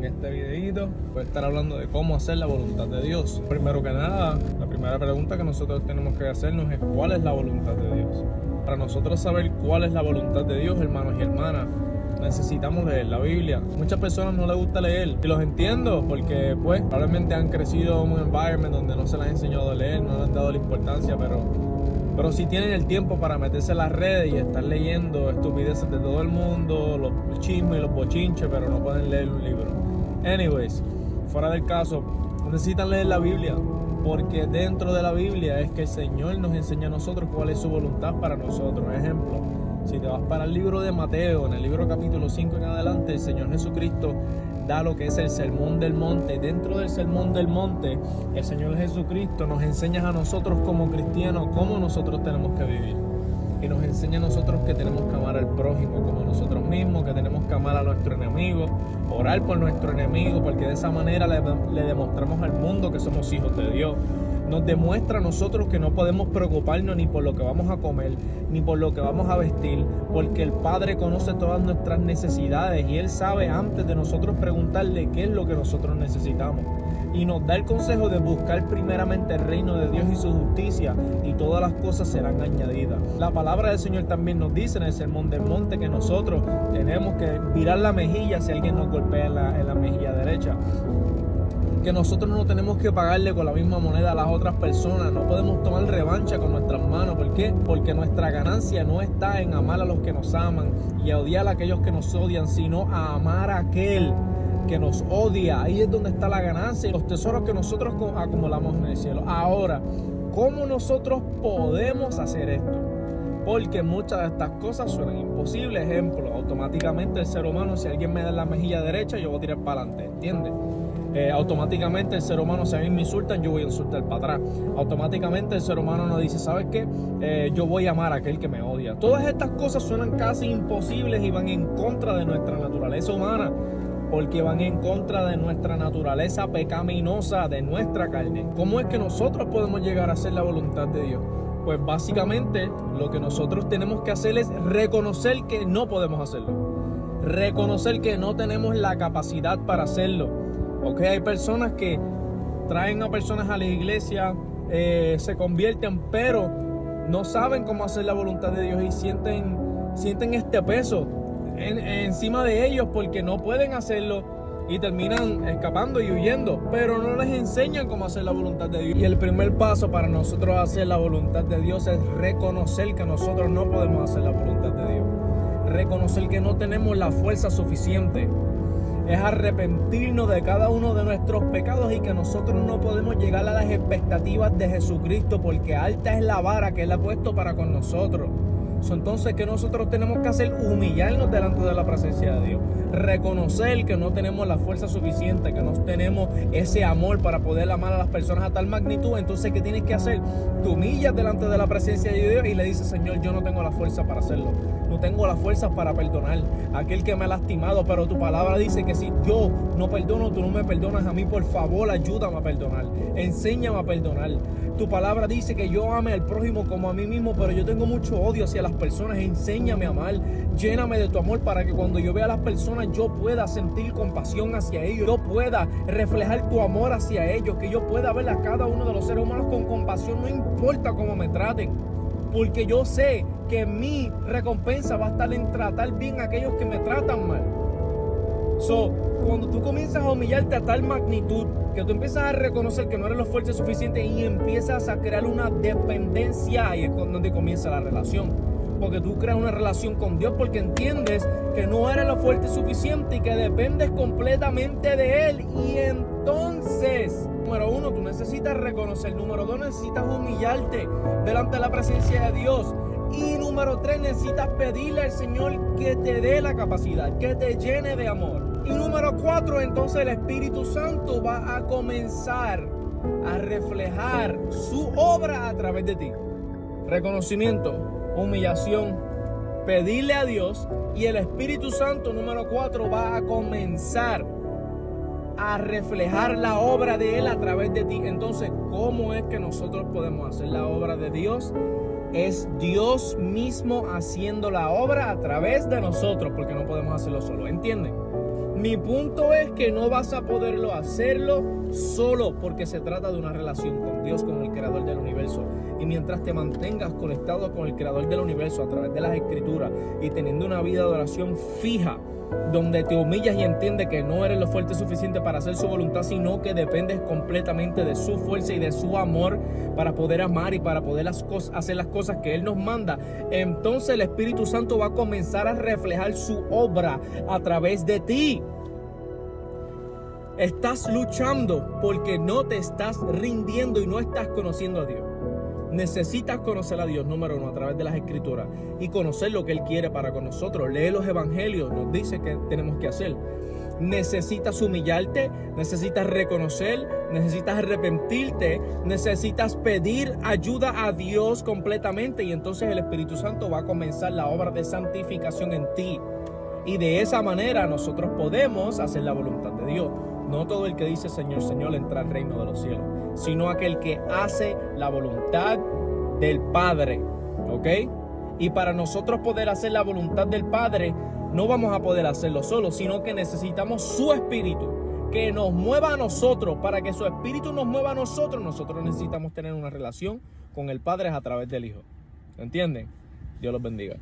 en este videito voy a estar hablando de cómo hacer la voluntad de Dios. Primero que nada, la primera pregunta que nosotros tenemos que hacernos es ¿cuál es la voluntad de Dios? Para nosotros saber cuál es la voluntad de Dios, hermanos y hermanas, necesitamos leer la Biblia. Muchas personas no les gusta leer y los entiendo porque pues probablemente han crecido en un environment donde no se les ha enseñado a leer, no les han dado la importancia, pero si tienen el tiempo para meterse en las redes y estar leyendo estupideces de todo el mundo, los chismes y los bochinches, pero no pueden leer un libro. Anyways, fuera del caso, necesitan leer la Biblia, porque dentro de la Biblia es que el Señor nos enseña a nosotros cuál es su voluntad para nosotros. Ejemplo, si te vas para el libro de Mateo, en el libro capítulo 5 en adelante, el Señor Jesucristo da lo que es el Sermón del Monte. Dentro del Sermón del Monte, el Señor Jesucristo nos enseña a nosotros como cristianos cómo nosotros tenemos que vivir. Y nos enseña a nosotros que tenemos que amar al prójimo como nosotros mismos, que tenemos que amar a nuestro enemigo, orar por nuestro enemigo, porque de esa manera le demostramos al mundo que somos hijos de Dios. Nos demuestra a nosotros que no podemos preocuparnos ni por lo que vamos a comer, ni por lo que vamos a vestir, porque el Padre conoce todas nuestras necesidades y Él sabe antes de nosotros preguntarle qué es lo que nosotros necesitamos. Y nos da el consejo de buscar primeramente el reino de Dios y su justicia, y todas las cosas serán añadidas. La palabra del Señor también nos dice en el Sermón del Monte que nosotros tenemos que virar la mejilla si alguien nos golpea en la mejilla derecha. Que nosotros no tenemos que pagarle con la misma moneda a las otras personas. No podemos tomar revancha con nuestras manos. ¿Por qué? Porque nuestra ganancia no está en amar a los que nos aman y a odiar a aquellos que nos odian, sino a amar a aquel que nos odia. Ahí es donde está la ganancia y los tesoros que nosotros acumulamos en el cielo. Ahora, ¿cómo nosotros podemos hacer esto? Porque muchas de estas cosas suenan imposibles. Ejemplo, automáticamente el ser humano, si alguien me da en la mejilla derecha, yo voy a tirar para adelante, ¿entiendes? Automáticamente el ser humano, si a mí me insultan, yo voy a insultar para atrás. Automáticamente el ser humano nos dice, ¿sabes qué? Yo voy a amar a aquel que me odia. Todas estas cosas suenan casi imposibles y van en contra de nuestra naturaleza humana, porque van en contra de nuestra naturaleza pecaminosa, de nuestra carne. ¿Cómo es que nosotros podemos llegar a hacer la voluntad de Dios? Pues básicamente lo que nosotros tenemos que hacer es reconocer que no podemos hacerlo. Reconocer que no tenemos la capacidad para hacerlo. Okay, hay personas que traen a personas a la iglesia, se convierten, pero no saben cómo hacer la voluntad de Dios y sienten este peso encima de ellos porque no pueden hacerlo y terminan escapando y huyendo, pero no les enseñan cómo hacer la voluntad de Dios. Y el primer paso para nosotros hacer la voluntad de Dios es reconocer que nosotros no podemos hacer la voluntad de Dios. Reconocer que no tenemos la fuerza suficiente. Es arrepentirnos de cada uno de nuestros pecados y que nosotros no podemos llegar a las expectativas de Jesucristo porque alta es la vara que Él ha puesto para con nosotros. Entonces, ¿qué nosotros tenemos que hacer? Humillarnos delante de la presencia de Dios. Reconocer que no tenemos la fuerza suficiente, que no tenemos ese amor para poder amar a las personas a tal magnitud. Entonces, ¿qué tienes que hacer? Te humillas delante de la presencia de Dios y le dices, Señor, yo no tengo la fuerza para hacerlo. No tengo la fuerza para perdonar a aquel que me ha lastimado, pero tu palabra dice que si yo no perdono, tú no me perdonas a mí. Por favor, ayúdame a perdonar. Enséñame a perdonar. Tu palabra dice que yo ame al prójimo como a mí mismo, pero yo tengo mucho odio hacia las personas. Enséñame a amar. Lléname de tu amor para que cuando yo vea a las personas yo pueda sentir compasión hacia ellos. Yo pueda reflejar tu amor hacia ellos. Que yo pueda ver a cada uno de los seres humanos con compasión. No importa cómo me traten. Porque yo sé que mi recompensa va a estar en tratar bien a aquellos que me tratan mal. Cuando tú comienzas a humillarte a tal magnitud, que tú empiezas a reconocer que no eres lo fuerte suficiente y empiezas a crear una dependencia, ahí es donde comienza la relación. Porque tú creas una relación con Dios porque entiendes que no eres lo fuerte suficiente y que dependes completamente de Él. Y entonces, número uno, tú necesitas reconocer. Número dos, necesitas humillarte delante de la presencia de Dios. Y número tres, necesitas pedirle al Señor que te dé la capacidad, que te llene de amor. Y número cuatro, entonces el Espíritu Santo va a comenzar a reflejar su obra a través de ti. Reconocimiento, humillación, pedirle a Dios, y el Espíritu Santo, número 4, va a comenzar a reflejar la obra de Él a través de ti. Entonces, ¿cómo es que nosotros podemos hacer la obra de Dios? Es Dios mismo haciendo la obra a través de nosotros, porque no podemos hacerlo solo, ¿entienden? Mi punto es que no vas a poderlo hacerlo solo, porque se trata de una relación con Dios, con el creador del universo. Y mientras te mantengas conectado con el creador del universo a través de las escrituras y teniendo una vida de oración fija, donde te humillas y entiendes que no eres lo fuerte suficiente para hacer su voluntad, sino que dependes completamente de su fuerza y de su amor para poder amar y para poder hacer las cosas que Él nos manda, entonces el Espíritu Santo va a comenzar a reflejar su obra a través de ti. Estás luchando porque no te estás rindiendo y no estás conociendo a Dios. Necesitas conocer a Dios, número uno, a través de las escrituras y conocer lo que Él quiere para con nosotros. Lee los evangelios, nos dice que tenemos que hacer. Necesitas humillarte, necesitas reconocer, necesitas arrepentirte, necesitas pedir ayuda a Dios completamente, y entonces el Espíritu Santo va a comenzar la obra de santificación en ti. Y de esa manera nosotros podemos hacer la voluntad de Dios. No todo el que dice Señor, Señor entra al reino de los cielos, sino aquel que hace la voluntad del Padre, ¿ok? Y para nosotros poder hacer la voluntad del Padre, no vamos a poder hacerlo solos, sino que necesitamos su Espíritu, que nos mueva a nosotros. Para que su Espíritu nos mueva a nosotros necesitamos tener una relación con el Padre a través del Hijo. ¿Entienden? Dios los bendiga.